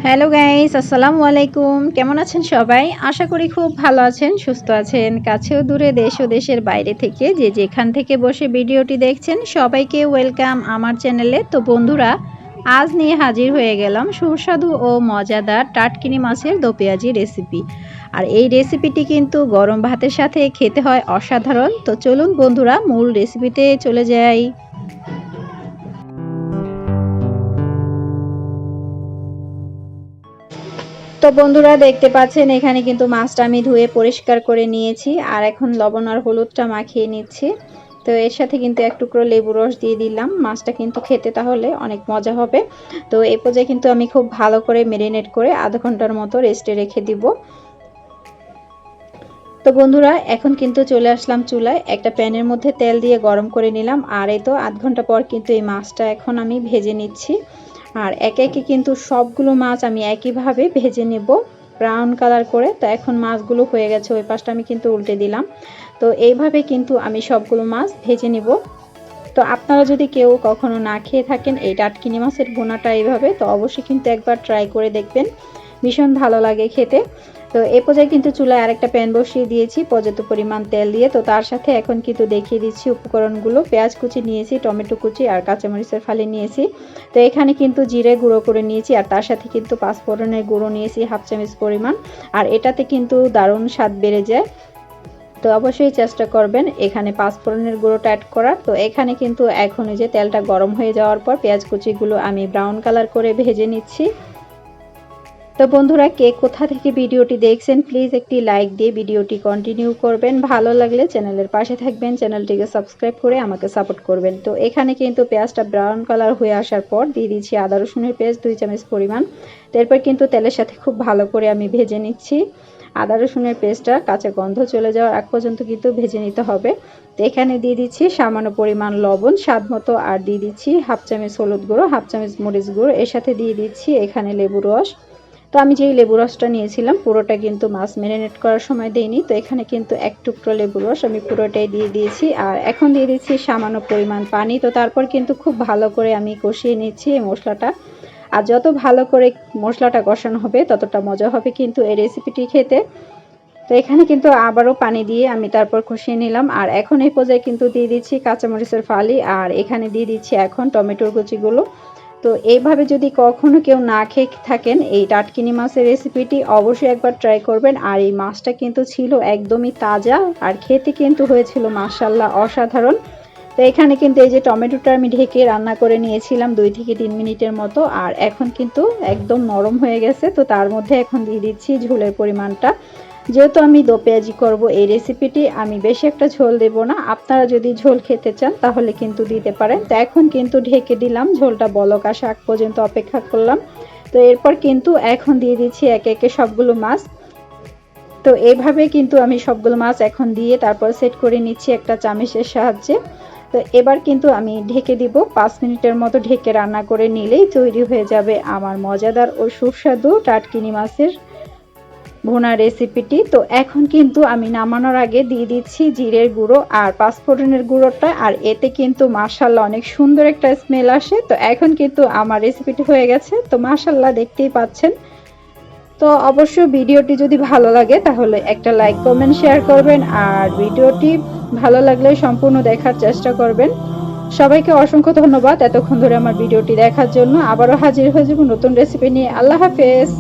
Hello guys, আসসালামু আলাইকুম। কেমন আছেন সবাই? আশা করি খুব ভালো আছেন, সুস্থ আছেন। কাছেও দূরে দেশ ও দেশের বাইরে থেকে যে যেখান থেকে বসে ভিডিওটি দেখছেন সবাইকে ওয়েলকাম আমার চ্যানেলে। তো বন্ধুরা, আজ নিয়ে হাজির হয়ে গেলাম সুস্বাদু ও মজাদার টাটকিনি মাছের দো পেঁয়াজি রেসিপি। আর এই রেসিপিটি কিন্তু গরম ভাতের সাথে খেতে হয় অসাধারণ। তো চলুন বন্ধুরা, মূল রেসিপিতে চলে যাই। তো বন্ধুরা, দেখতে পাচ্ছেন এখানে কিন্তু মাছটা আমি ধুয়ে পরিষ্কার করে নিয়েছি আর এখন লবণ আর হলুদটা মাখিয়ে নিচ্ছি। তো এর সাথে কিন্তু এক টুকরো লেবু রস দিয়ে দিলাম। মাছটা কিন্তু খেতে তাহলে অনেক মজা হবে। তো এই পর্যায়ে কিন্তু আমি খুব ভালো করে ম্যারিনেট করে আধা ঘন্টার মতো রেস্টে রেখে দিব। তো বন্ধুরা, এখন কিন্তু চলে আসলাম চুলায়। একটা প্যানের মধ্যে তেল দিয়ে গরম করে নিলাম আর এই তো আধ ঘন্টা পর কিন্তু এই মাছটা এখন আমি ভেজে নিচ্ছি। আর একে একে কিন্তু সবগুলো মাছ আমি একইভাবে ভেজে নেব ব্রাউন কালার করে। তো এখন মাছগুলো হয়ে গেছে, ওই পাশটা আমি কিন্তু উল্টে দিলাম। তো এইভাবে কিন্তু আমি সবগুলো মাছ ভেজে নিব। তো আপনারা যদি কেউ কখনো না খেয়ে থাকেন এই টাটকিনি মাছের ভুনাটা এইভাবে, তো অবশ্যই কিন্তু একবার ট্রাই করে দেখবেন, ভীষণ ভালো লাগে খেতে। তো এই পর্যায়ে কিন্তু চুলায় আরেকটা প্যান বসিয়ে দিয়েছি পর্যাপ্ত পরিমাণ তেল দিয়ে। তো তার সাথে এখন কিন্তু দেখিয়ে দিচ্ছি উপকরণগুলো। পেঁয়াজ কুচি নিয়েছি, টমেটো কুচি আর কাঁচামরিচের ফালি নিয়েছি। তো এখানে কিন্তু জিরে গুঁড়ো করে নিয়েছি আর তার সাথে কিন্তু পাঁচফোড়নের গুঁড়ো নিয়েছি হাফ চামচ পরিমাণ। আর এটাতে কিন্তু দারুণ স্বাদ বেড়ে যায়। তো অবশ্যই চেষ্টা করবেন এখানে পাঁচফোড়নের গুঁড়োটা অ্যাড করার। তো এখানে কিন্তু এখন এই যে তেলটা গরম হয়ে যাওয়ার পর পেঁয়াজ কুচিগুলো আমি ব্রাউন কালার করে ভেজে নিচ্ছি। তো বন্ধুরা, কে কোথা থেকে ভিডিওটি দেখছেন প্লিজ একটি লাইক দিয়ে ভিডিওটি কন্টিনিউ করবেন। ভালো লাগলে চ্যানেলের পাশে থাকবেন, চ্যানেলটিকে সাবস্ক্রাইব করে আমাকে সাপোর্ট করবেন। তো এখানে কিন্তু পেঁয়াজটা ব্রাউন কালার হয়ে আসার পর দিয়ে দিচ্ছি আদা রসুনের পেস্ট 2 চামচ পরিমাণ। এরপর কিন্তু তেলের সাথে খুব ভালো করে আমি ভেজে নিচ্ছি। আদা রসুনের পেস্টটা কাঁচা গন্ধ চলে যাওয়ার আগ পর্যন্ত কিন্তু ভেজে নিতে হবে। তো এখানে দিয়ে দিচ্ছি সামান্য পরিমাণ লবণ স্বাদ মতো আর দিয়ে দিচ্ছি হাফ চামচ হলুদ গুঁড়ো, হাফ চামচ মরিচ গুঁড়ো, এর সাথে দিয়ে দিচ্ছি এখানে লেবু রস। তো আমি যেই লেবু রসটা নিয়েছিলাম পুরোটা কিন্তু মাছ ম্যারিনেট করার সময় দেইনি। তো এখানে কিন্তু এক টুকরো লেবু রস আমি পুরোটাই দিয়ে দিয়েছি আর এখন দিয়ে দিচ্ছি সামান্য পরিমাণ পানি। তো তারপর কিন্তু খুব ভালো করে আমি কষিয়ে নিচ্ছি এই মশলাটা। আর যত ভালো করে মশলাটা কষানো হবে ততটা মজা হবে কিন্তু এই রেসিপিটি খেতে। তো এখানে কিন্তু আবারও পানি দিয়ে আমি তারপর কষিয়ে নিলাম আর এখন এই পর্যায়ে কিন্তু দিয়ে দিচ্ছি কাঁচামরিচের ফালি আর এখানে দিয়ে দিচ্ছি এখন টমেটোর কুচিগুলো। তো এইভাবে যদি কখনো কেউ না খেয়ে থাকেন এই টাটকিনি মাছের রেসিপিটি অবশ্যই একবার ট্রাই করবেন। আর এই মাছটা কিন্তু ছিল একদমই তাজা আর খেতে কিন্তু হয়েছিল মাশাআল্লাহ অসাধারণ। তো এখানে কিন্তু এই যে টমেটোটা আমি ঢেকে রান্না করে নিয়েছিলাম 2 থেকে 3 মিনিটের মতো আর এখন কিন্তু একদম নরম হয়ে গেছে। তো তার মধ্যে এখন দিয়ে দিচ্ছি ঝোলের পরিমাণটা। যেহেতু আমি দো পেঁয়াজি করব এই রেসিপিটি, আমি বেশি একটা ঝোল দেব না। আপনারা যদি ঝোল খেতে চান তাহলে কিন্তু দিতে পারেন। তো এখন কিন্তু ঢেকে দিলাম, ঝোলটা বলক আসা আগ পর্যন্ত অপেক্ষা করলাম। তো এরপর কিন্তু এখন দিয়ে দিচ্ছি একে একে সবগুলো মাছ। তো এইভাবে কিন্তু আমি সবগুলো মাছ এখন দিয়ে তারপর সেট করে নিচ্ছি একটা চামচের সাহায্যে। তো এবার কিন্তু আমি ঢেকে দিব, 5 মিনিটের মতো ঢেকে রান্না করে নিলেই তৈরি হয়ে যাবে আমার মজাদার ও সুস্বাদু টাটকিনি মাছের ভুনা রেসিপিটি। তো এখন কিন্তু আমি নামানোর আগে দিয়ে দিচ্ছি জিরের গুঁড়ো আর পাঁচফোড়নের গুঁড়োটা আর এতে কিন্তু মাশাআল্লাহ অনেক সুন্দর একটা স্মেল আসে। তো এখন কিন্তু আমার রেসিপিটি হয়ে গেছে। তো মাশাআল্লাহ দেখতেই পাচ্ছেন। তো অবশ্যই ভিডিওটি যদি ভালো লাগে তাহলে একটা লাইক কমেন্ট শেয়ার করবেন আর ভিডিওটি ভালো লাগলে সম্পূর্ণ দেখার চেষ্টা করবেন। সবাইকে অসংখ্য ধন্যবাদ এতক্ষণ ধরে আমার ভিডিওটি দেখার জন্য। আবারও হাজির হয়ে যাব নতুন রেসিপি নিয়ে। আল্লাহ হাফেজ।